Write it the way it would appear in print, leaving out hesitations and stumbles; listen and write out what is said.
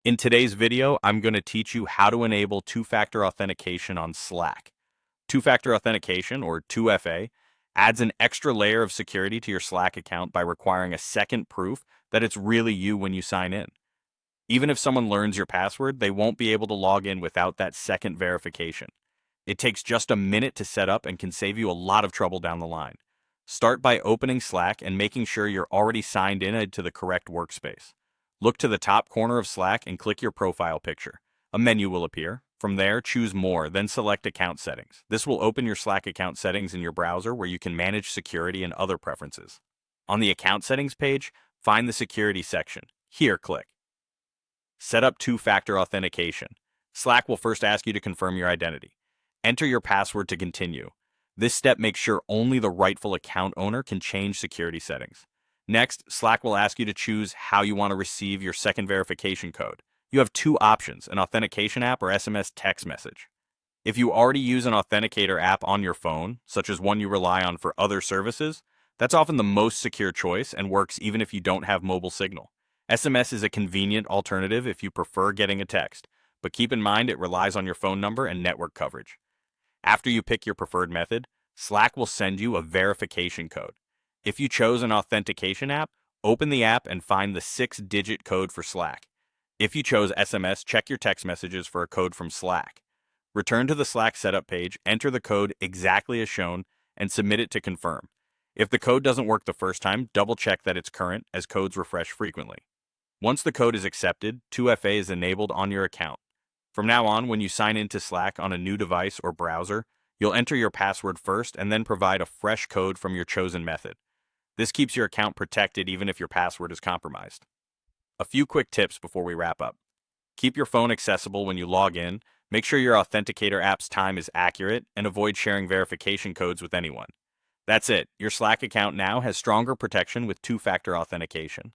In today's video, I'm going to teach you how to enable two-factor authentication on Slack. Two-factor authentication, or 2FA, adds an extra layer of security to your Slack account by requiring a second proof that it's really you when you sign in. Even if someone learns your password, they won't be able to log in without that second verification. It takes just a minute to set up and can save you a lot of trouble down the line. Start by opening Slack and making sure you're already signed in to the correct workspace. Look to the top corner of Slack and click your profile picture. A menu will appear. From there, choose More, then select Account Settings. This will open your Slack account settings in your browser where you can manage security and other preferences. On the Account Settings page, find the Security section. Here, click Set up two-factor authentication. Slack will first ask you to confirm your identity. Enter your password to continue. This step makes sure only the rightful account owner can change security settings. Next, Slack will ask you to choose how you want to receive your second verification code. You have two options, an authentication app or SMS text message. If you already use an authenticator app on your phone, such as one you rely on for other services, that's often the most secure choice and works even if you don't have mobile signal. SMS is a convenient alternative if you prefer getting a text, but keep in mind it relies on your phone number and network coverage. After you pick your preferred method, Slack will send you a verification code. If you chose an authentication app, open the app and find the 6-digit code for Slack. If you chose SMS, check your text messages for a code from Slack. Return to the Slack setup page, enter the code exactly as shown, and submit it to confirm. If the code doesn't work the first time, double-check that it's current, as codes refresh frequently. Once the code is accepted, 2FA is enabled on your account. From now on, when you sign into Slack on a new device or browser, you'll enter your password first and then provide a fresh code from your chosen method. This keeps your account protected even if your password is compromised. A few quick tips before we wrap up. Keep your phone accessible when you log in, make sure your authenticator app's time is accurate, and avoid sharing verification codes with anyone. That's it. Your Slack account now has stronger protection with two-factor authentication.